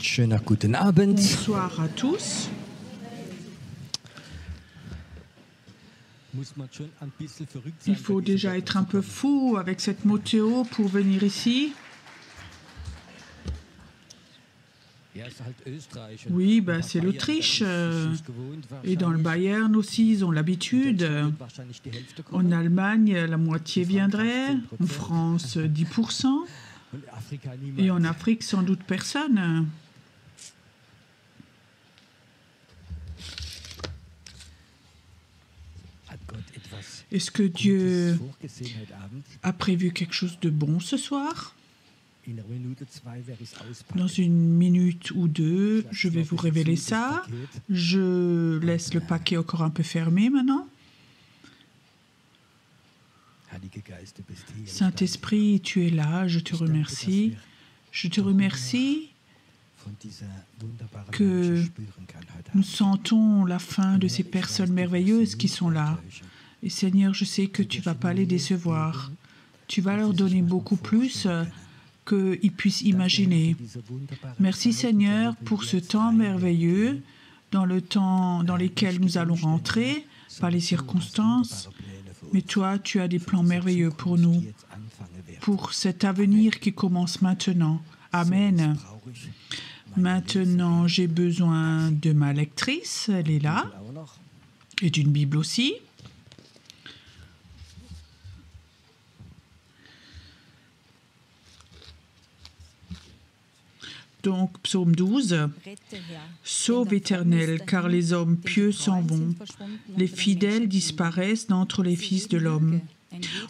Schönen guten Abend. Bonsoir à tous. Il faut déjà être un peu fou avec cette météo pour venir ici. Oui, ben c'est l'Autriche. Et dans le Bayern aussi, ils ont l'habitude. En Allemagne, la moitié viendrait. En France, 10%. Et en Afrique, sans doute personne. Est-ce que Dieu a prévu quelque chose de bon ce soir? Dans une minute ou deux, je vais vous révéler ça. Je laisse le paquet encore un peu fermé maintenant. Saint-Esprit, tu es là, je te remercie. Je te remercie que nous sentons la fin de ces personnes merveilleuses qui sont là. Et Seigneur, je sais que tu ne vas pas les décevoir. Tu vas leur donner beaucoup plus qu'ils puissent imaginer. Merci Seigneur pour ce temps merveilleux, dans le temps dans lequel nous allons rentrer, par les circonstances. Mais toi, tu as des plans merveilleux pour nous, pour cet avenir qui commence maintenant. Amen. Maintenant, j'ai besoin de ma lectrice, elle est là, et d'une Bible aussi. Donc, psaume 12. Sauve Éternel, car les hommes pieux s'en vont. Les fidèles disparaissent d'entre les fils de l'homme.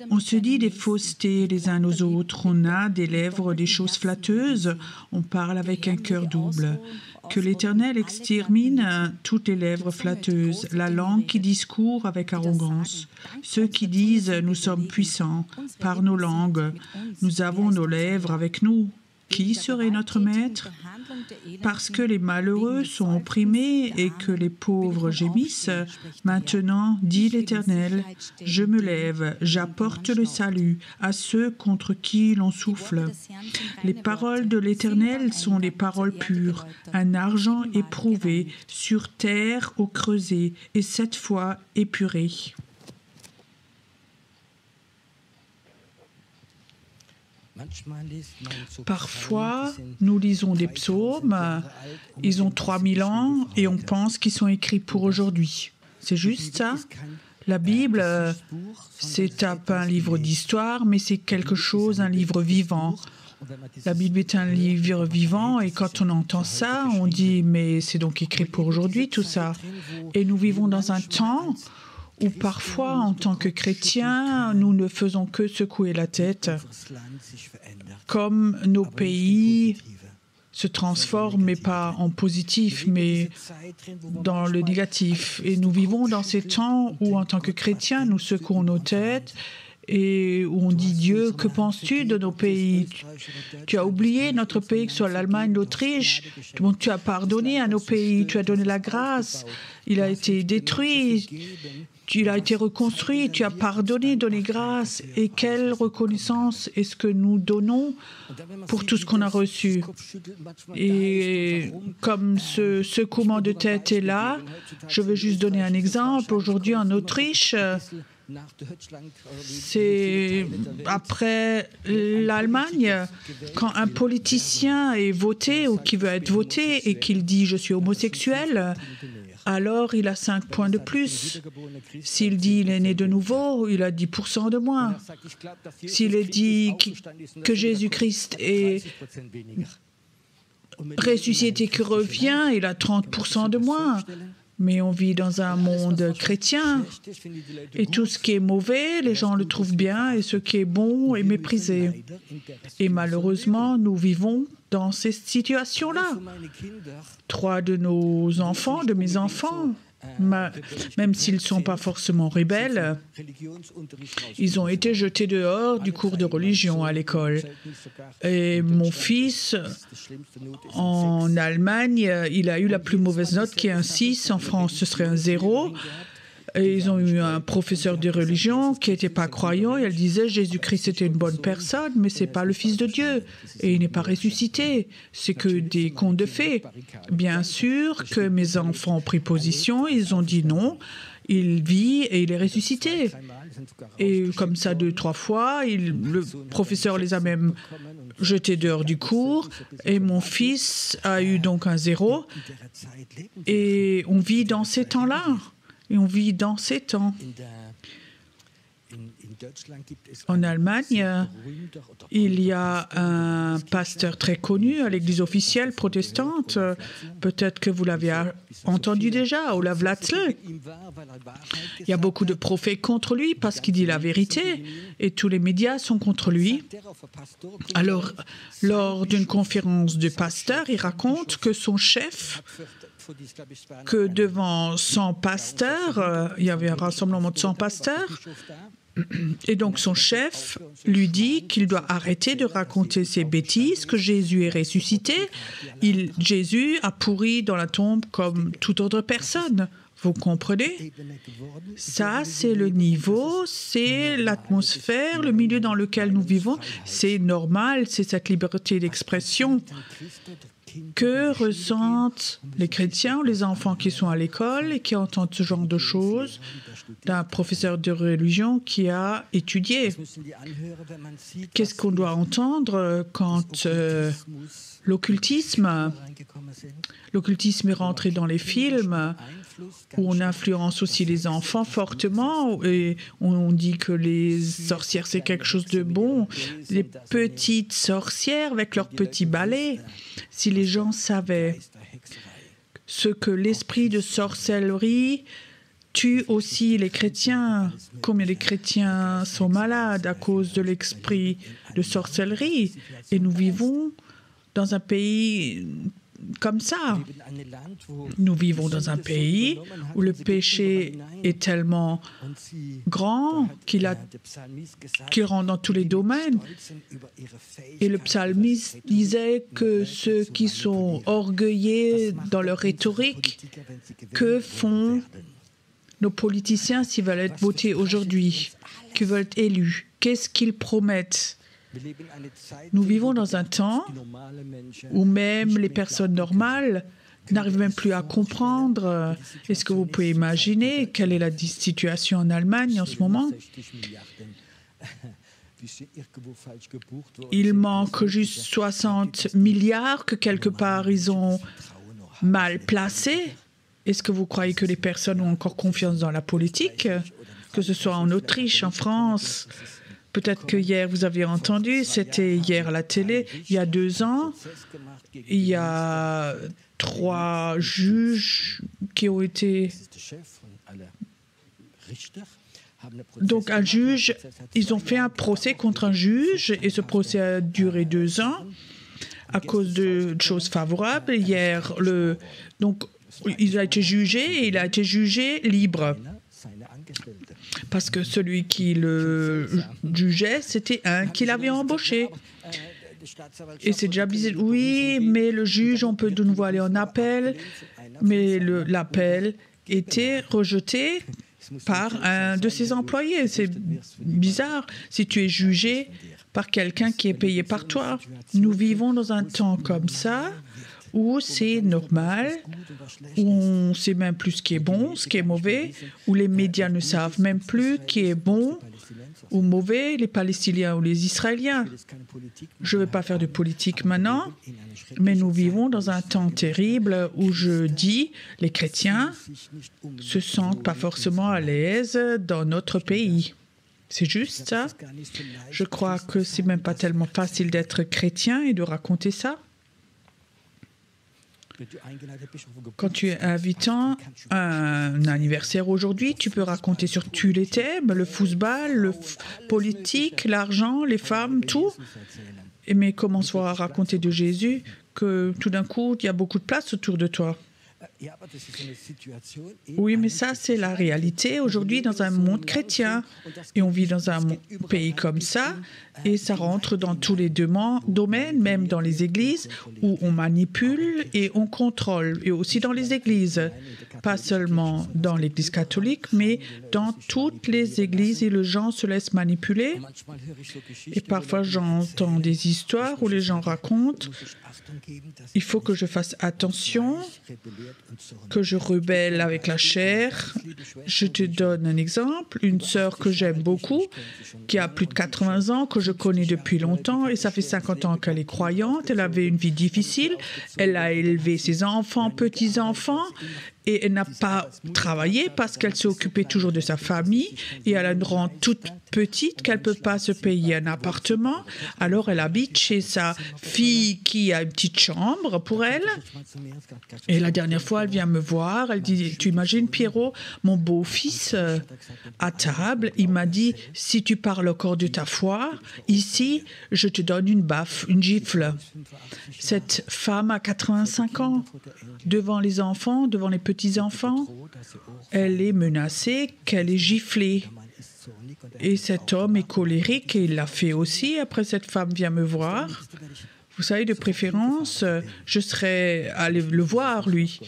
On se dit des faussetés les uns aux autres, on a des lèvres des choses flatteuses, on parle avec un cœur double. Que l'Éternel extermine toutes les lèvres flatteuses, la langue qui discourt avec arrogance. Ceux qui disent « nous sommes puissants » par nos langues, nous avons nos lèvres avec nous. Qui serait notre maître? Parce que les malheureux sont opprimés et que les pauvres gémissent. Maintenant, dit l'Éternel, je me lève, j'apporte le salut à ceux contre qui l'on souffle. Les paroles de l'Éternel sont les paroles pures, un argent éprouvé, sur terre au creuset, et 7 fois épuré. Parfois, nous lisons des psaumes, ils ont 3000 ans et on pense qu'ils sont écrits pour aujourd'hui. C'est juste ça? La Bible, c'est pas un livre d'histoire, mais c'est quelque chose, un livre vivant. La Bible est un livre vivant et quand on entend ça, on dit « mais c'est donc écrit pour aujourd'hui tout ça ». Et nous vivons dans un temps où parfois, en tant que chrétiens, nous ne faisons que secouer la tête, comme nos pays se transforment, mais pas en positif, mais dans le négatif. Et nous vivons dans ces temps où, en tant que chrétiens, nous secouons nos têtes et où on dit « Dieu, que penses-tu de nos pays? Tu as oublié notre pays, que ce soit l'Allemagne, l'Autriche. Tu as pardonné à nos pays, tu as donné la grâce. Il a été détruit. Il a été reconstruit, tu as pardonné, donné grâce. Et quelle reconnaissance est-ce que nous donnons pour tout ce qu'on a reçu? Et comme ce secouement de tête est là, je veux juste donner un exemple. Aujourd'hui, en Autriche, c'est après l'Allemagne, quand un politicien est voté ou qui veut être voté et qu'il dit « je suis homosexuel », alors il a 5 points de plus. S'il dit il est né de nouveau, il a 10% de moins. S'il dit que Jésus-Christ est ressuscité et qu'il revient, il a 30% de moins. Mais on vit dans un monde chrétien et tout ce qui est mauvais, les gens le trouvent bien et ce qui est bon est méprisé. Et malheureusement, nous vivons dans ces situations-là. 3 de nos enfants, de mes enfants, même s'ils ne sont pas forcément rebelles, ils ont été jetés dehors du cours de religion à l'école. Et mon fils, en Allemagne, il a eu la plus mauvaise note qui est un 6. En France, ce serait un 0. Et ils ont eu un professeur de religion qui n'était pas croyant et elle disait Jésus-Christ était une bonne personne, mais ce n'est pas le Fils de Dieu et il n'est pas ressuscité. C'est que des contes de fées. Bien sûr que mes enfants ont pris position, ils ont dit non, il vit et il est ressuscité. Et comme ça 2-3 fois, le professeur les a même jetés dehors du cours et mon fils a eu donc un 0 et on vit dans ces temps-là. Et on vit dans ces temps. En Allemagne, il y a un pasteur très connu à l'église officielle protestante. Peut-être que vous l'avez entendu déjà, Olaf Latzl. Il y a beaucoup de prophètes contre lui parce qu'il dit la vérité et tous les médias sont contre lui. Alors, lors d'une conférence de pasteurs, il raconte que son chef, que devant 100 pasteurs, il y avait un rassemblement de 100 pasteurs, et donc son chef lui dit qu'il doit arrêter de raconter ces bêtises, que Jésus est ressuscité. Jésus a pourri dans la tombe comme toute autre personne. Vous comprenez? Ça, c'est le niveau, c'est l'atmosphère, le milieu dans lequel nous vivons. C'est normal, c'est cette liberté d'expression. Que ressentent les chrétiens ou les enfants qui sont à l'école et qui entendent ce genre de choses d'un professeur de religion qui a étudié? Qu'est-ce qu'on doit entendre quand l'occultisme est rentré dans les films, où on influence aussi les enfants fortement et on dit que les sorcières c'est quelque chose de bon, les petites sorcières avec leurs petits balais. Si les gens savaient ce que l'esprit de sorcellerie tue aussi les chrétiens, combien les chrétiens sont malades à cause de l'esprit de sorcellerie, et nous vivons dans un pays comme ça. Nous vivons dans un pays où le péché est tellement grand qu'il rentre dans tous les domaines. Et le psalmiste disait que ceux qui sont orgueilleux dans leur rhétorique, que font nos politiciens s'ils veulent être votés aujourd'hui, qui veulent être élus? Qu'est-ce qu'ils promettent? Nous vivons dans un temps où même les personnes normales n'arrivent même plus à comprendre. Est-ce que vous pouvez imaginer quelle est la situation en Allemagne en ce moment? Il manque juste 60 milliards que quelque part ils ont mal placés. Est-ce que vous croyez que les personnes ont encore confiance dans la politique? Que ce soit en Autriche, en France? Peut-être que hier, vous avez entendu, c'était hier à la télé, il y a 2 ans, il y a 3 juges qui ont été... Donc un juge, ils ont fait un procès contre un juge et ce procès a duré 2 ans à cause de choses favorables. Hier, donc, il a été jugé et il a été jugé libre. Parce que celui qui le jugeait, c'était un qui l'avait embauché. Et c'est déjà bizarre. Oui, mais le juge, on peut de nouveau aller en appel, mais l'appel était rejeté par un de ses employés. C'est bizarre si tu es jugé par quelqu'un qui est payé par toi. Nous vivons dans un temps comme ça, où c'est normal, où on ne sait même plus ce qui est bon, ce qui est mauvais, où les médias ne savent même plus qui est bon ou mauvais, les Palestiniens ou les Israéliens. Je ne vais pas faire de politique maintenant, mais nous vivons dans un temps terrible où je dis les chrétiens ne se sentent pas forcément à l'aise dans notre pays. C'est juste ça. Je crois que ce n'est même pas tellement facile d'être chrétien et de raconter ça. Quand tu es invitant à un anniversaire aujourd'hui, tu peux raconter sur tous les thèmes, le football, politique, l'argent, les femmes, tout. Mais commence à raconter de Jésus que tout d'un coup, il y a beaucoup de place autour de toi. Oui, mais ça, c'est la réalité aujourd'hui dans un monde chrétien. Et on vit dans un pays comme ça, et ça rentre dans tous les domaines, même dans les églises, où on manipule et on contrôle. Et aussi dans les églises, pas seulement dans l'église catholique, mais dans toutes les églises, et les gens se laissent manipuler. Et parfois, j'entends des histoires où les gens racontent: il faut que je fasse attention, que je rebelle avec la chair. Je te donne un exemple. Une sœur que j'aime beaucoup, qui a plus de 80 ans, que je connais depuis longtemps, et ça fait 50 ans qu'elle est croyante. Elle avait une vie difficile. Elle a élevé ses enfants, petits-enfants, et elle n'a pas travaillé parce qu'elle s'est occupée toujours de sa famille, et elle a une rente toute petite qu'elle ne peut pas se payer un appartement. Alors elle habite chez sa fille qui a une petite chambre pour elle. Et la dernière fois, elle vient me voir, elle dit: tu imagines, Pierrot, mon beau-fils à table, il m'a dit: si tu parles encore de ta foi, ici, je te donne une baffe, une gifle. Cette femme a 85 ans, devant les enfants, devant les petits-enfants, elle est menacée qu'elle est giflée. Et cet homme est colérique et il l'a fait aussi. Après, cette femme vient me voir. Vous savez, de préférence, je serais allé le voir, lui.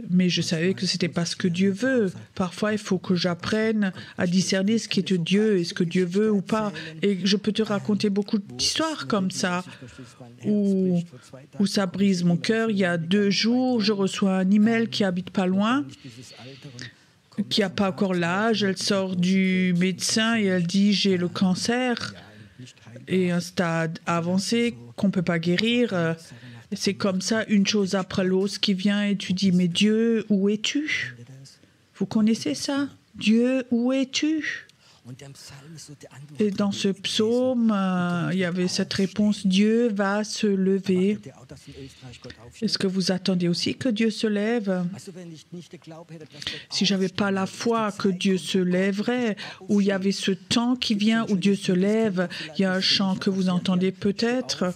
Mais je savais que ce n'était pas ce que Dieu veut. Parfois, il faut que j'apprenne à discerner ce qui est de Dieu et ce que Dieu veut ou pas. Et je peux te raconter beaucoup d'histoires comme ça, où ça brise mon cœur. Il y a 2 jours, je reçois un email qui habite pas loin, qui n'a pas encore l'âge. Elle sort du médecin et elle dit: j'ai le cancer, et un stade avancé qu'on ne peut pas guérir. C'est comme ça, une chose après l'autre qui vient, et tu dis: mais Dieu, où es-tu? Vous connaissez ça? Dieu, où es-tu? Et dans ce psaume, il y avait cette réponse: Dieu va se lever. Est-ce que vous attendez aussi que Dieu se lève? Si je n'avais pas la foi que Dieu se lèverait, où il y avait ce temps qui vient où Dieu se lève, il y a un chant que vous entendez peut-être: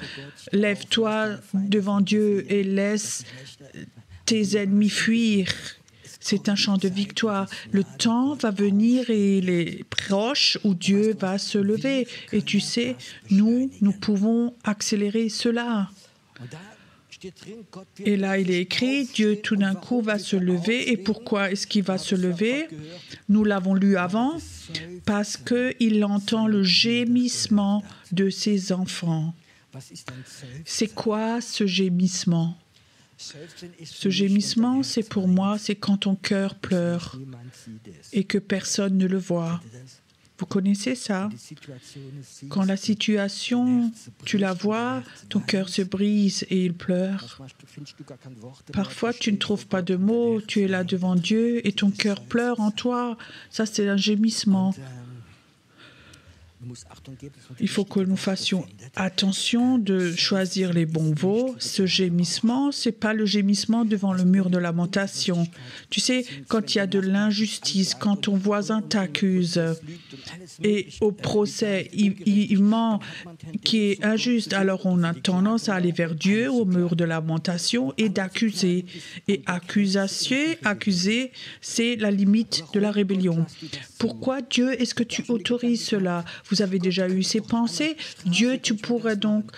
lève-toi devant Dieu et laisse tes ennemis fuir. C'est un chant de victoire. Le temps va venir et il est proche où Dieu va se lever. Et tu sais, nous pouvons accélérer cela. Et là, il est écrit: Dieu tout d'un coup va se lever. Et pourquoi est-ce qu'il va se lever? Nous l'avons lu avant. Parce qu'il entend le gémissement de ses enfants. C'est quoi ce gémissement? Ce gémissement, c'est pour moi, c'est quand ton cœur pleure et que personne ne le voit. Vous connaissez ça? Quand la situation, tu la vois, ton cœur se brise et il pleure. Parfois, tu ne trouves pas de mots, tu es là devant Dieu et ton cœur pleure en toi. Ça, c'est un gémissement. Il faut que nous fassions attention de choisir les bons mots. Ce gémissement, ce n'est pas le gémissement devant le mur de lamentation. Tu sais, quand il y a de l'injustice, quand ton voisin t'accuse et au procès, il ment, qui est injuste, alors on a tendance à aller vers Dieu au mur de lamentation et d'accuser. Et accuser, c'est la limite de la rébellion. Pourquoi Dieu, est-ce que tu autorises cela? Vous avez déjà eu ces pensées? Dieu, tu pourrais donc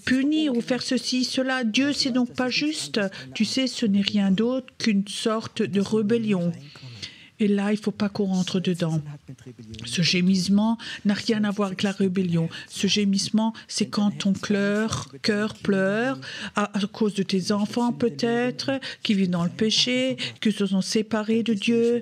punir ou faire ceci, cela. Dieu, c'est donc pas juste. Tu sais, ce n'est rien d'autre qu'une sorte de rébellion. Et là, il ne faut pas qu'on rentre dedans. Ce gémissement n'a rien à voir avec la rébellion. Ce gémissement, c'est quand ton cœur pleure à cause de tes enfants peut-être, qui vivent dans le péché, qui se sont séparés de Dieu.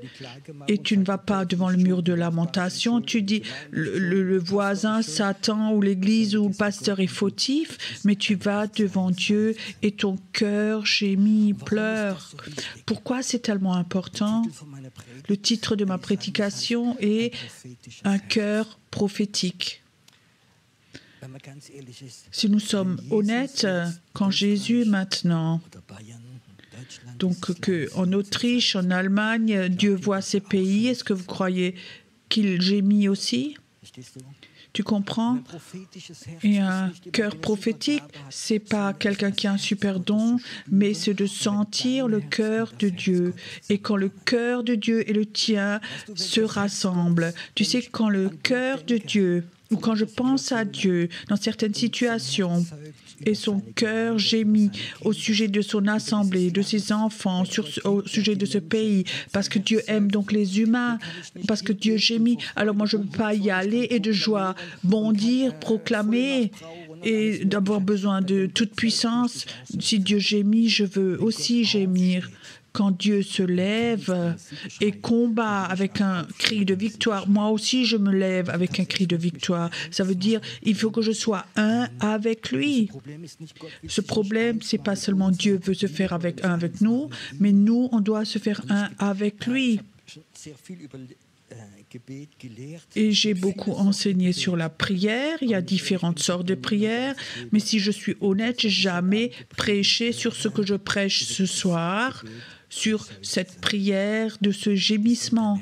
Et tu ne vas pas devant le mur de lamentation. Tu dis, le voisin, Satan ou l'église ou le pasteur est fautif, mais tu vas devant Dieu et ton cœur gémit, pleure. Pourquoi c'est tellement important? Le titre de ma prédication est « Un cœur prophétique ». Si nous sommes honnêtes, quand Jésus maintenant Donc qu'en Autriche, en Allemagne, Dieu voit ces pays. Est-ce que vous croyez qu'il gémit aussi? Tu comprends? Et un cœur prophétique, c'est pas quelqu'un qui a un super don, mais c'est de sentir le cœur de Dieu. Et quand le cœur de Dieu et le tien se rassemblent, tu sais, quand le cœur de Dieu, ou quand je pense à Dieu dans certaines situations, et son cœur gémit au sujet de son assemblée, de ses enfants, au sujet de ce pays, parce que Dieu aime donc les humains, parce que Dieu gémit. Alors moi, je ne peux pas y aller et de joie bondir, proclamer et d'avoir besoin de toute puissance. Si Dieu gémit, je veux aussi gémir. Quand Dieu se lève et combat avec un cri de victoire, moi aussi je me lève avec un cri de victoire. Ça veut dire il faut que je sois un avec lui. Ce problème, c'est pas seulement Dieu veut se faire avec nous, mais nous, on doit se faire un avec lui. Et j'ai beaucoup enseigné sur la prière. Il y a différentes sortes de prières. Mais si je suis honnête, je n'ai jamais prêché sur ce que je prêche ce soir, sur cette prière de ce gémissement.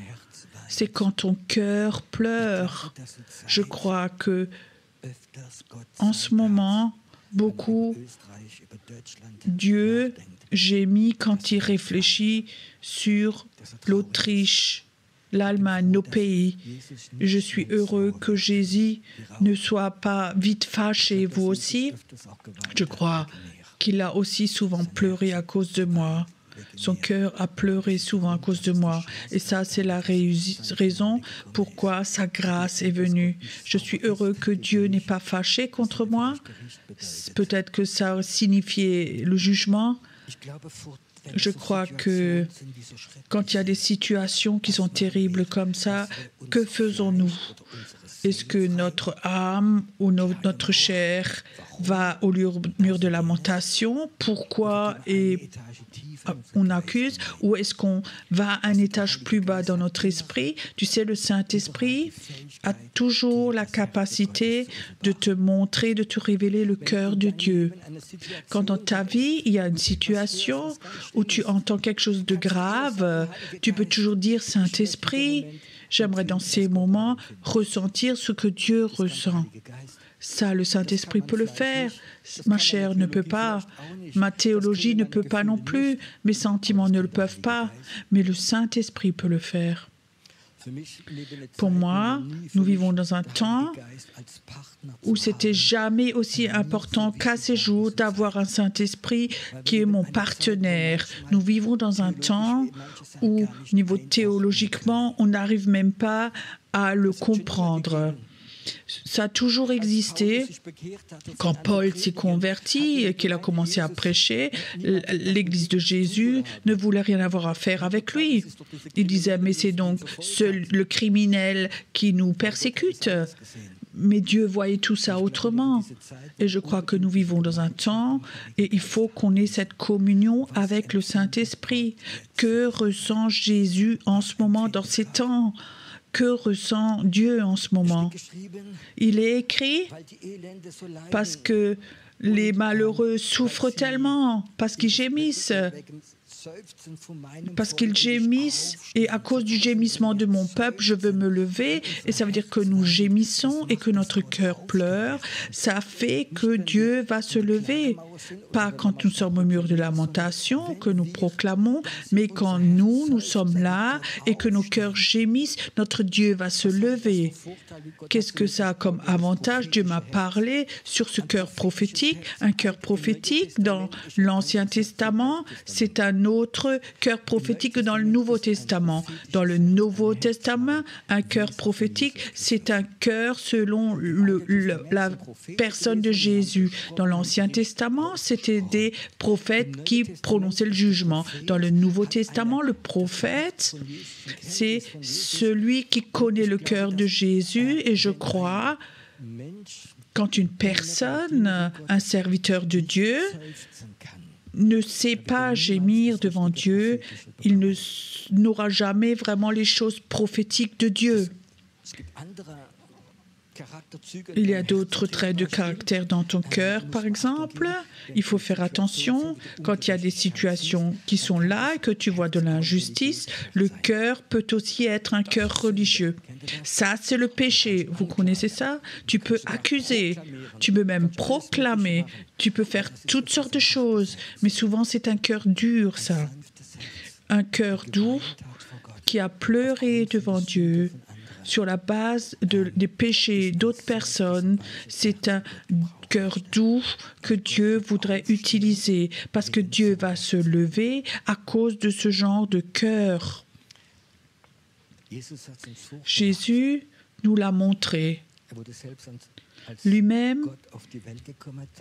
C'est quand ton cœur pleure. Je crois que en ce moment, beaucoup, Dieu gémit quand il réfléchit sur l'Autriche, l'Allemagne, nos pays. Je suis heureux que Jésus ne soit pas vite fâché, vous aussi. Je crois qu'il a aussi souvent pleuré à cause de moi. Son cœur a pleuré souvent à cause de moi. Et ça, c'est la raison pourquoi sa grâce est venue. Je suis heureux que Dieu n'est pas fâché contre moi. Peut-être que ça signifiait le jugement. Je crois que quand il y a des situations qui sont terribles comme ça, que faisons-nous? Est-ce que notre âme ou notre chair va au mur de lamentation? Pourquoi on accuse? Ou est-ce qu'on va à un étage plus bas dans notre esprit? Tu sais, le Saint-Esprit a toujours la capacité de te montrer, de te révéler le cœur de Dieu. Quand dans ta vie, il y a une situation où tu entends quelque chose de grave, tu peux toujours dire, Saint-Esprit, j'aimerais dans ces moments ressentir ce que Dieu ressent. Ça, le Saint-Esprit peut le faire. Ma chair ne peut pas. Ma théologie ne peut pas non plus. Mes sentiments ne le peuvent pas. Mais le Saint-Esprit peut le faire. Pour moi, nous vivons dans un temps où c'était jamais aussi important qu'à ces jours d'avoir un Saint-Esprit qui est mon partenaire. Nous vivons dans un temps où, niveau théologiquement, on n'arrive même pas à le comprendre. Ça a toujours existé. Quand Paul s'est converti et qu'il a commencé à prêcher, l'Église de Jésus ne voulait rien avoir à faire avec lui. Il disait, mais c'est donc le criminel qui nous persécute. Mais Dieu voyait tout ça autrement. Et je crois que nous vivons dans un temps et il faut qu'on ait cette communion avec le Saint-Esprit. Que ressent Jésus en ce moment dans ces temps ? Que ressent Dieu en ce moment? Il est écrit parce que les malheureux souffrent tellement, parce qu'ils gémissent. Parce qu'ils gémissent, et à cause du gémissement de mon peuple, je veux me lever, et ça veut dire que nous gémissons et que notre cœur pleure. Ça fait que Dieu va se lever. Pas quand nous sommes au mur de lamentation, que nous proclamons, mais quand nous sommes là et que nos cœurs gémissent, notre Dieu va se lever. Qu'est-ce que ça a comme avantage? Dieu m'a parlé sur ce cœur prophétique. Un cœur prophétique dans l'Ancien Testament, c'est un autre cœur prophétique que dans le Nouveau Testament. Dans le Nouveau Testament, un cœur prophétique, c'est un cœur selon la personne de Jésus. Dans l'Ancien Testament, c'était des prophètes qui prononçaient le jugement. Dans le Nouveau Testament, le prophète, c'est celui qui connaît le cœur de Jésus. Et je crois, quand une personne, un serviteur de Dieu, ne sait pas gémir devant Dieu, il n'aura jamais vraiment les choses prophétiques de Dieu. Il y a d'autres traits de caractère dans ton cœur, par exemple. Il faut faire attention quand il y a des situations qui sont là et que tu vois de l'injustice. Le cœur peut aussi être un cœur religieux. Ça, c'est le péché. Vous connaissez ça? Tu peux accuser, tu peux même proclamer, tu peux faire toutes sortes de choses. Mais souvent, c'est un cœur dur, ça. Un cœur doux qui a pleuré devant Dieu sur la base des péchés d'autres personnes. C'est un cœur doux que Dieu voudrait utiliser parce que Dieu va se lever à cause de ce genre de cœur. Jésus nous l'a montré. Lui-même,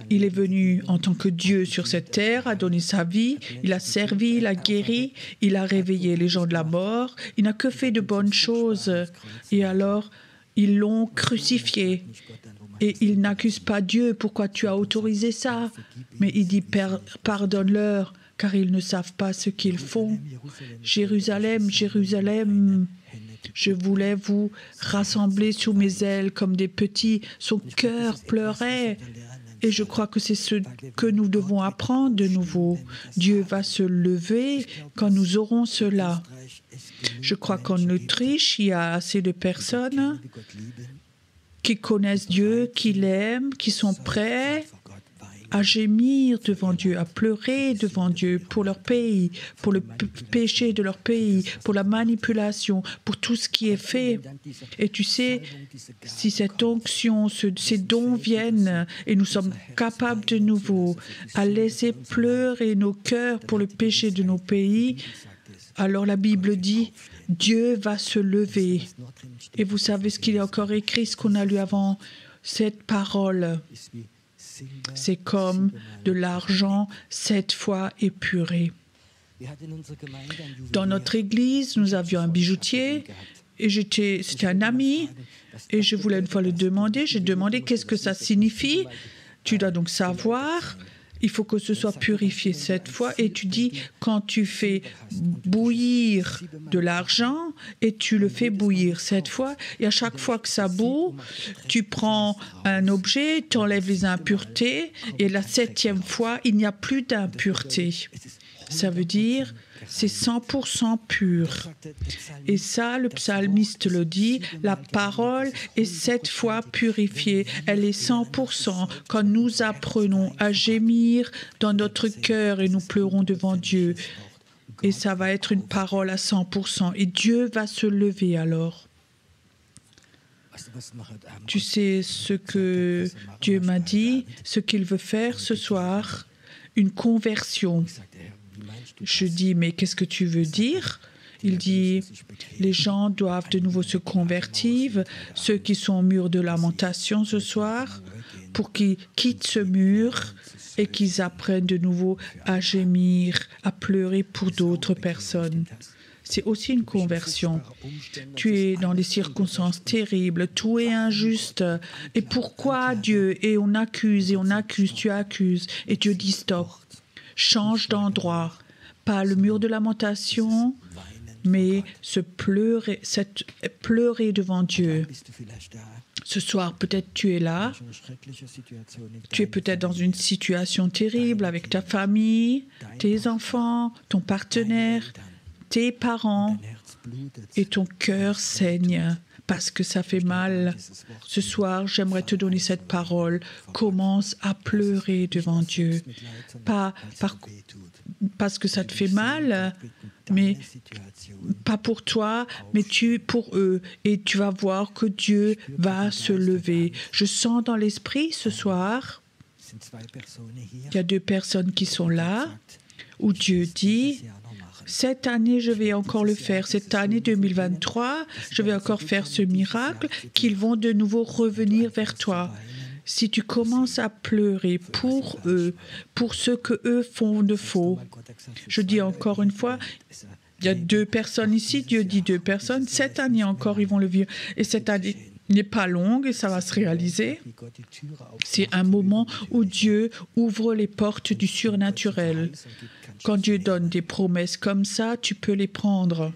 il est venu en tant que Dieu sur cette terre, a donné sa vie, il a servi, il a guéri, il a réveillé les gens de la mort, il n'a que fait de bonnes choses. Et alors, ils l'ont crucifié. Et il n'accuse pas Dieu, pourquoi tu as autorisé ça? Mais il dit, pardonne-leur, car ils ne savent pas ce qu'ils font. Jérusalem, Jérusalem, je voulais vous rassembler sous mes ailes comme des petits. Son cœur pleurait. Et je crois que c'est ce que nous devons apprendre de nouveau. Dieu va se lever quand nous aurons cela. Je crois qu'en Autriche, il y a assez de personnes qui connaissent Dieu, qui l'aiment, qui sont prêts à gémir devant Dieu, à pleurer devant Dieu pour leur pays, pour le péché de leur pays, pour la manipulation, pour tout ce qui est fait. Et tu sais, si cette onction, ces dons viennent et nous sommes capables de nouveau à laisser pleurer nos cœurs pour le péché de nos pays, alors la Bible dit, Dieu va se lever. Et vous savez ce qu'il est encore écrit, ce qu'on a lu avant, cette parole. C'est comme de l'argent 7 fois épuré. Dans notre église, nous avions un bijoutier et c'était un ami et je voulais une fois le demander. J'ai demandé qu'est-ce que ça signifie. Tu dois donc savoir. Il faut que ce soit purifié 7 fois. Et tu dis, quand tu fais bouillir de l'argent, et tu le fais bouillir 7 fois, et à chaque fois que ça bout, tu prends un objet, tu enlèves les impuretés, et la 7e fois, il n'y a plus d'impuretés. Ça veut dire, c'est 100% pur. Et ça, le psalmiste le dit, la parole est 7 fois purifiée. Elle est 100%. Quand nous apprenons à gémir dans notre cœur et nous pleurons devant Dieu, et ça va être une parole à 100%. Et Dieu va se lever alors. Tu sais ce que Dieu m'a dit, ce qu'il veut faire ce soir, une conversion. Je dis, mais qu'est-ce que tu veux dire? Il dit, les gens doivent de nouveau se convertir, ceux qui sont au mur de lamentation ce soir, pour qu'ils quittent ce mur et qu'ils apprennent de nouveau à gémir, à pleurer pour d'autres personnes. C'est aussi une conversion. Tu es dans des circonstances terribles, tout est injuste. Et pourquoi Dieu? Et on accuse, tu accuses. Et Dieu dit stop, change d'endroit. Pas le mur de lamentation, mais pleurer devant Dieu. Ce soir, peut-être tu es là, tu es peut-être dans une situation terrible avec ta famille, tes enfants, ton partenaire, tes parents, et ton cœur saigne parce que ça fait mal. Ce soir, j'aimerais te donner cette parole. Commence à pleurer devant Dieu. Pas parce que ça te fait mal, mais pas pour toi, mais pour eux. Et tu vas voir que Dieu va se lever. Je sens dans l'esprit ce soir, il y a 2 personnes qui sont là, où Dieu dit, cette année, je vais encore le faire. Cette année 2023, je vais encore faire ce miracle, qu'ils vont de nouveau revenir vers toi. Si tu commences à pleurer pour eux, pour ce que eux font de faux, je dis encore une fois, il y a 2 personnes ici, Dieu dit 2 personnes, cette année encore, ils vont le vivre. Et cette année n'est pas longue et ça va se réaliser. C'est un moment où Dieu ouvre les portes du surnaturel. Quand Dieu donne des promesses comme ça, tu peux les prendre.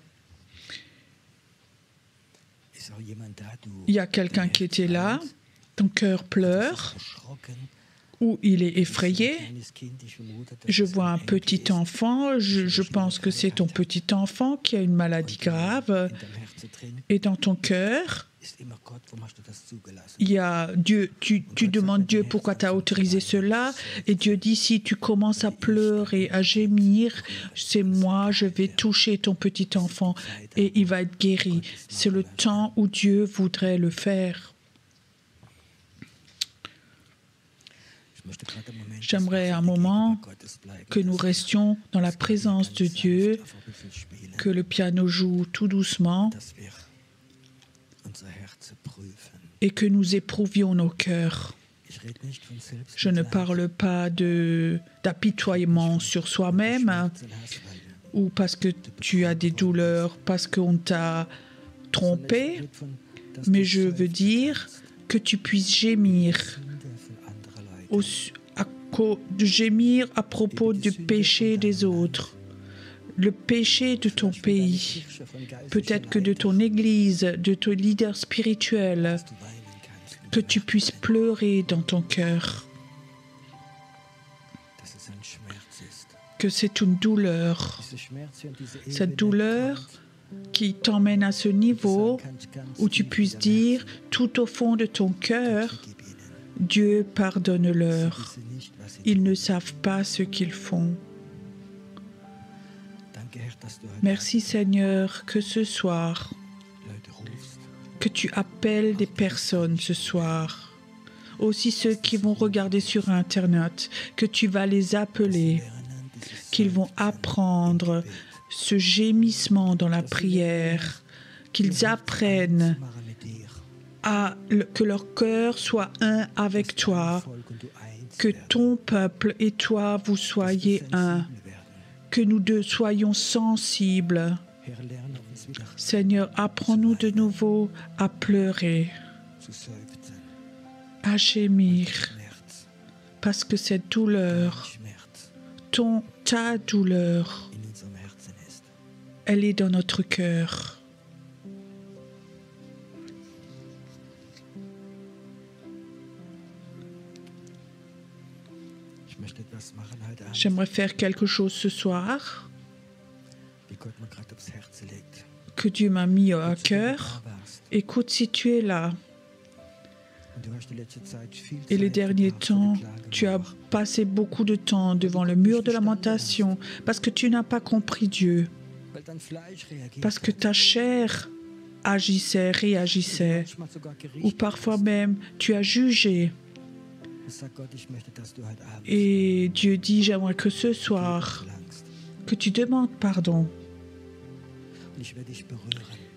Il y a quelqu'un qui était là, ton cœur pleure, ou il est effrayé. Je vois un petit enfant, je pense que c'est ton petit enfant qui a une maladie grave. Et dans ton cœur, il y a Dieu, tu demandes Dieu pourquoi tu as autorisé cela, et Dieu dit si tu commences à pleurer, à gémir, c'est moi, je vais toucher ton petit enfant et il va être guéri. C'est le temps où Dieu voudrait le faire. J'aimerais un moment que nous restions dans la présence de Dieu, que le piano joue tout doucement et que nous éprouvions nos cœurs. Je ne parle pas d'apitoiement sur soi-même ou parce que tu as des douleurs, parce qu'on t'a trompé, mais je veux dire que tu puisses gémir. Gémir à propos du péché des autres, le péché de ton pays, peut-être que de ton église, de ton leader spirituel, que tu puisses pleurer dans ton cœur, que c'est une douleur, cette douleur qui t'emmène à ce niveau où tu puisses dire tout au fond de ton cœur, Dieu pardonne-leur. Ils ne savent pas ce qu'ils font. Merci Seigneur que ce soir, que tu appelles des personnes ce soir, aussi ceux qui vont regarder sur Internet, que tu vas les appeler, qu'ils vont apprendre ce gémissement dans la prière, qu'ils apprennent que leur cœur soit un avec toi, que ton peuple et toi, vous soyez un, que nous deux soyons sensibles. Seigneur, apprends-nous de nouveau à pleurer, à gémir, parce que cette douleur, ta douleur, elle est dans notre cœur. J'aimerais faire quelque chose ce soir que Dieu m'a mis à cœur. Écoute, si tu es là et les derniers temps, tu as passé beaucoup de temps devant le mur de lamentation parce que tu n'as pas compris Dieu, parce que ta chair agissait, réagissait, ou parfois même tu as jugé. Et Dieu dit, j'aimerais que ce soir, que tu demandes pardon.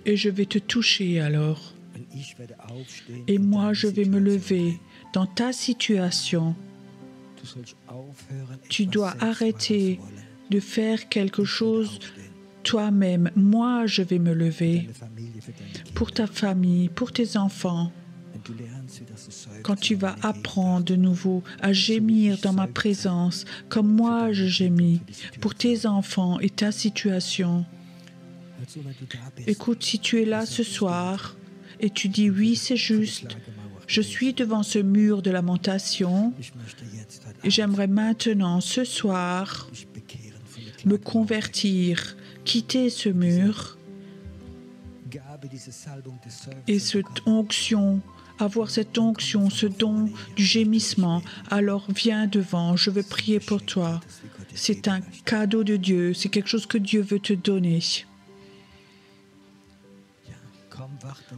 Et je vais te toucher alors. Et moi, je vais me lever dans ta situation. Tu dois arrêter de faire quelque chose toi-même. Moi, je vais me lever pour ta famille, pour tes enfants. Quand tu vas apprendre de nouveau à gémir dans ma présence, comme moi je gémis, pour tes enfants et ta situation. Écoute, si tu es là ce soir et tu dis oui, c'est juste, je suis devant ce mur de lamentation et j'aimerais maintenant, ce soir, me convertir, quitter ce mur et cette onction, avoir cette onction, ce don du gémissement, alors viens devant, je veux prier pour toi. C'est un cadeau de Dieu, c'est quelque chose que Dieu veut te donner.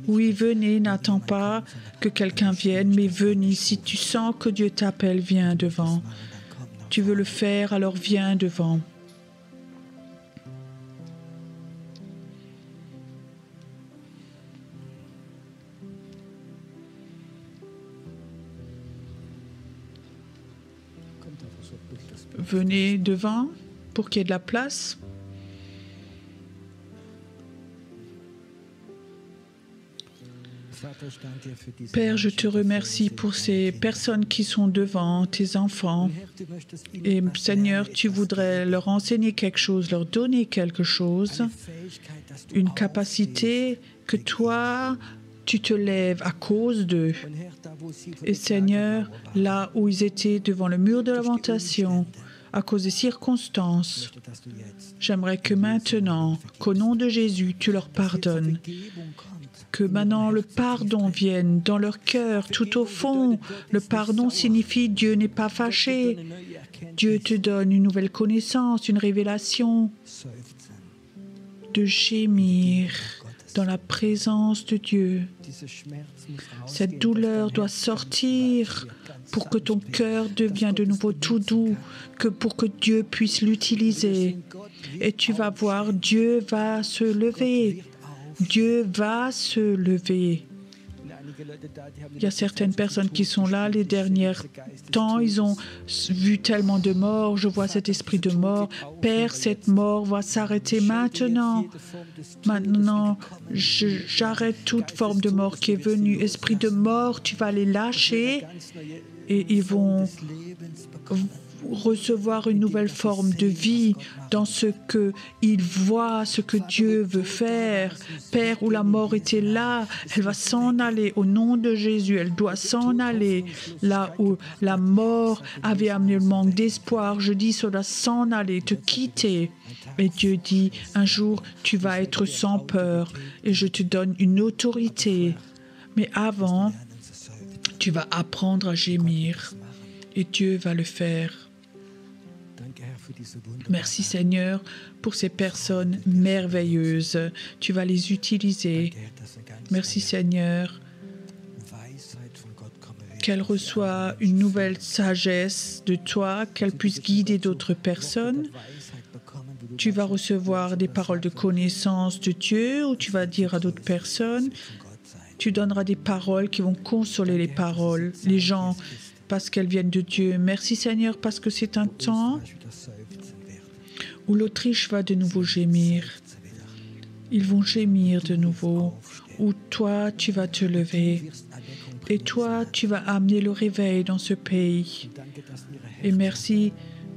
Oui, venez, n'attends pas que quelqu'un vienne, mais venez, si tu sens que Dieu t'appelle, viens devant. Tu veux le faire, alors viens devant. Venez devant pour qu'il y ait de la place. Père, je te remercie pour ces personnes qui sont devant, tes enfants. Et Seigneur, tu voudrais leur enseigner quelque chose, leur donner quelque chose, une capacité que toi tu te lèves à cause d'eux. Et Seigneur, là où ils étaient devant le mur de lamentation, à cause des circonstances, j'aimerais que maintenant, qu'au nom de Jésus, tu leur pardonnes. Que maintenant le pardon vienne dans leur cœur, tout au fond. Le pardon signifie Dieu n'est pas fâché. Dieu te donne une nouvelle connaissance, une révélation. De gémir dans la présence de Dieu. Cette douleur doit sortir pour que ton cœur devienne de nouveau tout doux, pour que Dieu puisse l'utiliser. Et tu vas voir, Dieu va se lever. Dieu va se lever. Il y a certaines personnes qui sont là, les derniers temps, ils ont vu tellement de morts. Je vois cet esprit de mort. Père, cette mort va s'arrêter maintenant. Maintenant, j'arrête toute forme de mort qui est venue. Esprit de mort, tu vas les lâcher et ils vont recevoir une nouvelle forme de vie dans ce qu'ils voient, ce que Dieu veut faire. Père, où la mort était là, elle va s'en aller au nom de Jésus. Elle doit s'en aller. Là où la mort avait amené le manque d'espoir, je dis, ça doit s'en aller, te quitter. Et Dieu dit, un jour, tu vas être sans peur et je te donne une autorité. Mais avant, tu vas apprendre à gémir et Dieu va le faire. Merci Seigneur pour ces personnes merveilleuses. Tu vas les utiliser. Merci Seigneur qu'elles reçoivent une nouvelle sagesse de toi, qu'elles puissent guider d'autres personnes. Tu vas recevoir des paroles de connaissance de Dieu ou tu vas dire à d'autres personnes. Tu donneras des paroles qui vont consoler les gens parce qu'elles viennent de Dieu. Merci Seigneur parce que c'est un temps où l'Autriche va de nouveau gémir. Ils vont gémir de nouveau. Où toi, tu vas te lever. Et toi, tu vas amener le réveil dans ce pays. Et merci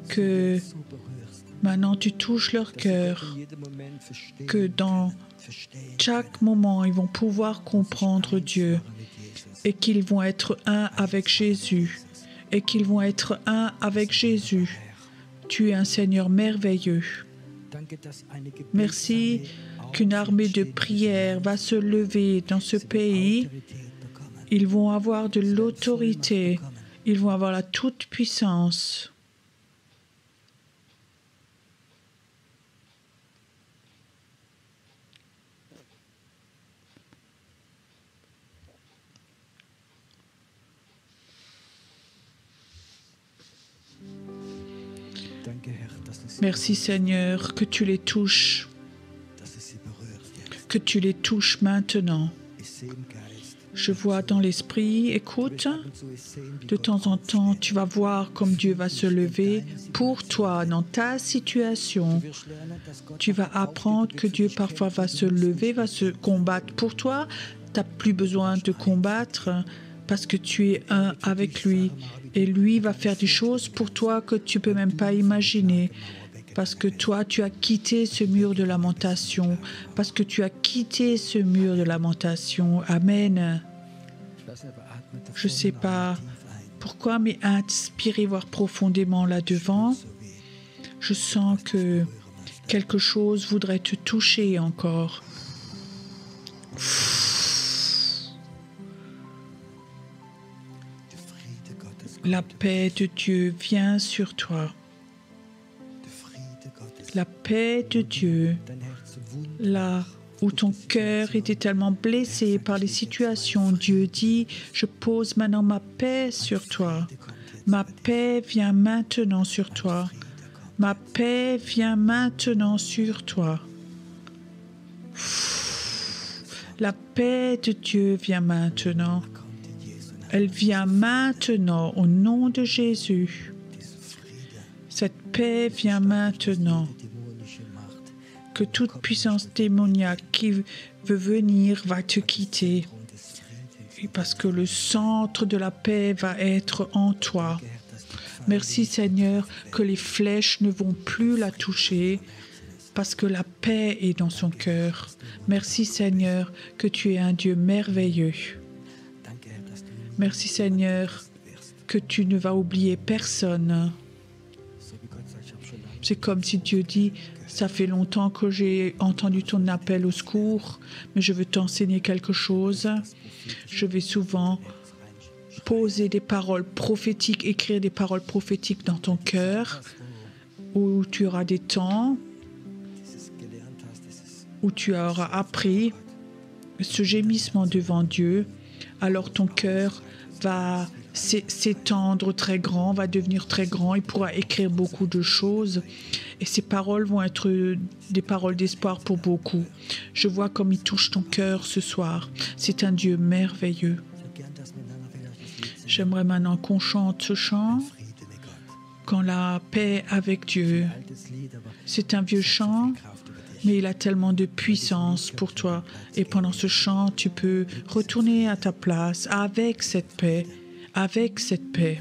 que maintenant tu touches leur cœur. Que dans chaque moment, ils vont pouvoir comprendre Dieu. Et qu'ils vont être un avec Jésus. Et qu'ils vont être un avec Jésus. Tu es un Seigneur merveilleux. Merci qu'une armée de prière va se lever dans ce pays. Ils vont avoir de l'autorité. Ils vont avoir la toute-puissance. Merci Seigneur, que tu les touches, que tu les touches maintenant. Je vois dans l'esprit, écoute, de temps en temps, tu vas voir comme Dieu va se lever pour toi, dans ta situation. Tu vas apprendre que Dieu parfois va se lever, va se combattre pour toi. Tu n'as plus besoin de combattre parce que tu es un avec lui. Et lui va faire des choses pour toi que tu ne peux même pas imaginer. Parce que toi, tu as quitté ce mur de lamentation. Parce que tu as quitté ce mur de lamentation. Amen. Je ne sais pas pourquoi, mais inspirez voir profondément là-devant. Je sens que quelque chose voudrait te toucher encore. La paix de Dieu vient sur toi. La paix de Dieu, là où ton cœur était tellement blessé par les situations, Dieu dit, je pose maintenant ma paix sur toi. Ma paix vient maintenant sur toi. Ma paix vient maintenant sur toi. La paix de Dieu vient maintenant. Elle vient maintenant au nom de Jésus. Cette paix vient maintenant. Que toute puissance démoniaque qui veut venir va te quitter. Et parce que le centre de la paix va être en toi. Merci Seigneur que les flèches ne vont plus la toucher. parce que la paix est dans son cœur. Merci Seigneur que tu es un Dieu merveilleux. Merci Seigneur que tu ne vas oublier personne. C'est comme si Dieu dit, ça fait longtemps que j'ai entendu ton appel au secours, mais je veux t'enseigner quelque chose. Je vais souvent poser des paroles prophétiques, écrire des paroles prophétiques dans ton cœur, où tu auras des temps, où tu auras appris ce gémissement devant Dieu. Alors ton cœur va s'étendre très grand, va devenir très grand, il pourra écrire beaucoup de choses et ces paroles vont être des paroles d'espoir pour beaucoup. Je vois comme il touche ton cœur ce soir. C'est un Dieu merveilleux. J'aimerais maintenant qu'on chante ce chant, quand la paix avec Dieu. C'est un vieux chant, mais il a tellement de puissance pour toi. Et pendant ce chant, tu peux retourner à ta place avec cette paix, avec cette paix.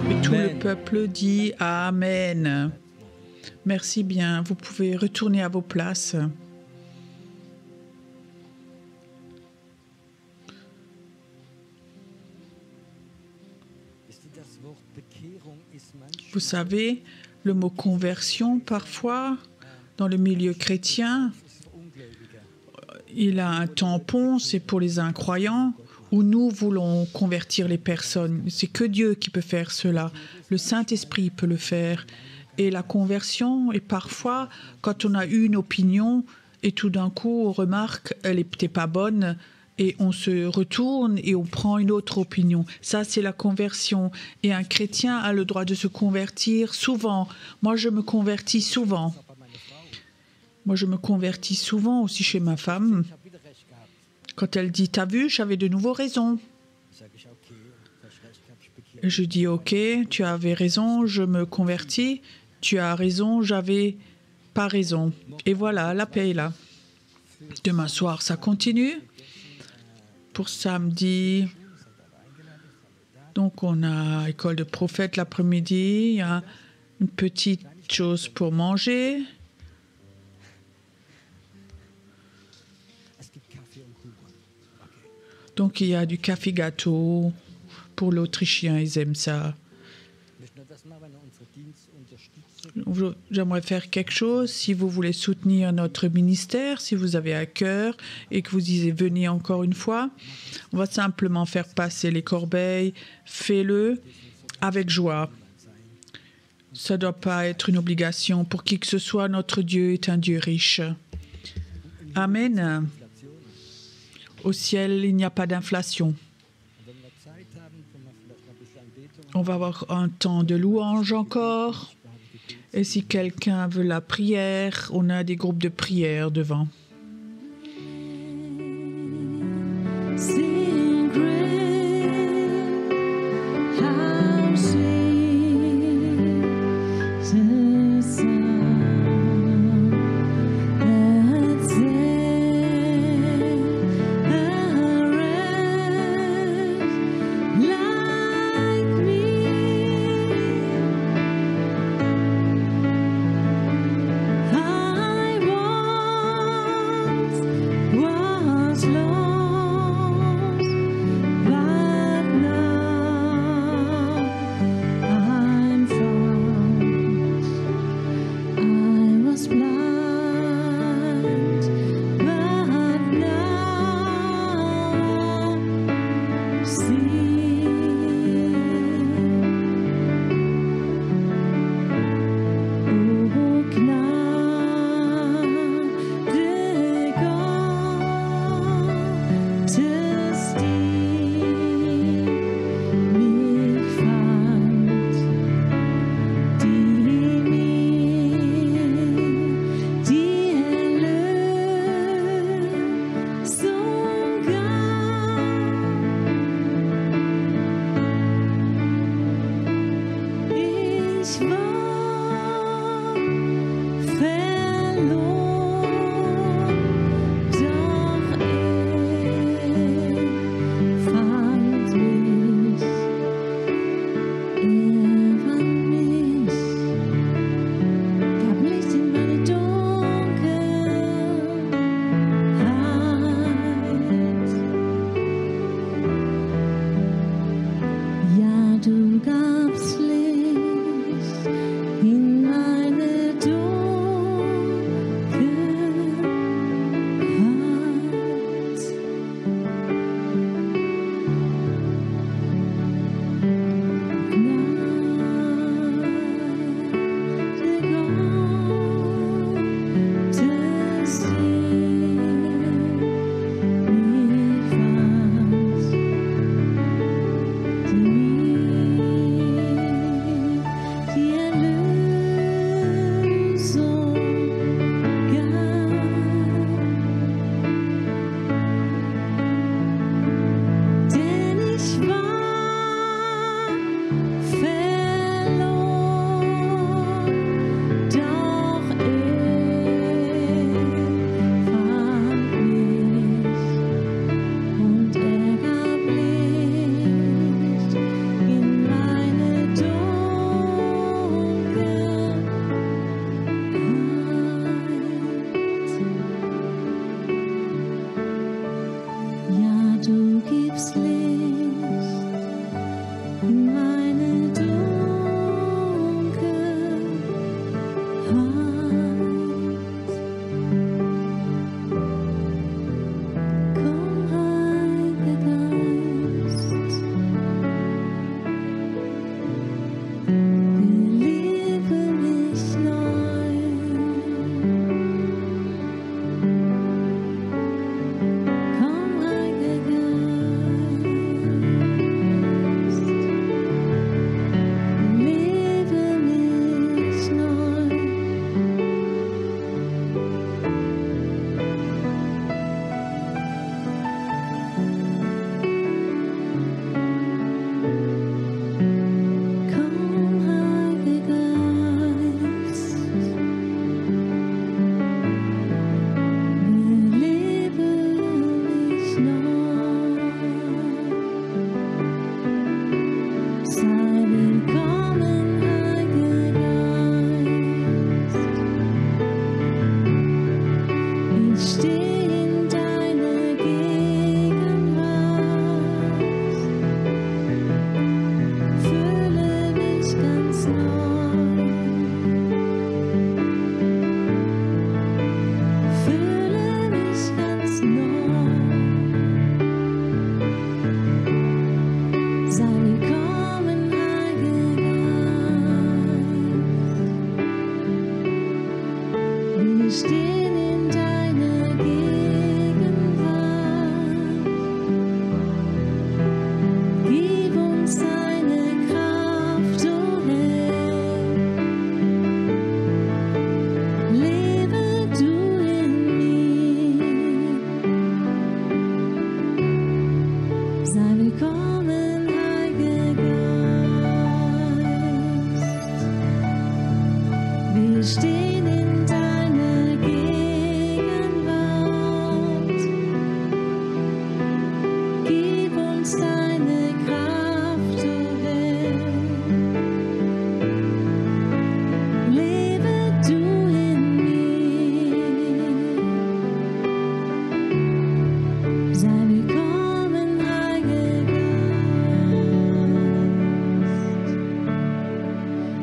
Et tout le peuple dit Amen. Merci bien. Vous pouvez retourner à vos places. Vous savez, le mot conversion, parfois, dans le milieu chrétien, il a un tampon, c'est pour les incroyants, où nous voulons convertir les personnes. C'est que Dieu qui peut faire cela. Le Saint-Esprit peut le faire. Et la conversion est parfois, quand on a eu une opinion, et tout d'un coup, on remarque qu'elle n'était pas bonne, et on se retourne et on prend une autre opinion. Ça, c'est la conversion. Et un chrétien a le droit de se convertir souvent. Moi, je me convertis souvent. Moi, je me convertis souvent aussi chez ma femme. Quand elle dit « T'as vu, j'avais de nouveau raison ». Je dis « Ok, tu avais raison, je me convertis. Tu as raison, j'avais pas raison. » Et voilà, la paix est là. Demain soir, ça continue. Pour samedi, donc on a école de prophète l'après-midi, il y a une petite chose pour manger. Donc il y a du café gâteau pour l'Autrichien, ils aiment ça. J'aimerais faire quelque chose. Si vous voulez soutenir notre ministère, si vous avez à cœur et que vous disiez venez encore une fois, on va simplement faire passer les corbeilles. Fais-le avec joie. Ça ne doit pas être une obligation pour qui que ce soit. Notre Dieu est un Dieu riche. Amen. Au ciel, il n'y a pas d'inflation. On va avoir un temps de louange encore. Et si quelqu'un veut la prière, on a des groupes de prière devant.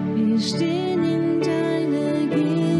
Wir stehen in deiner Gegenwart.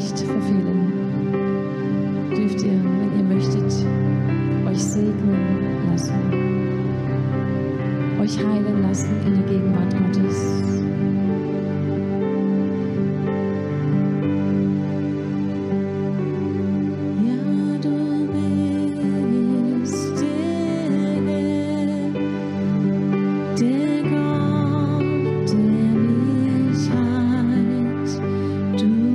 nicht verfehlen. Dürft ihr, wenn ihr möchtet, euch segnen lassen, euch heilen lassen in der Gegenwart Gottes. Du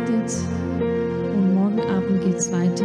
gebetet und morgen Abend geht es weiter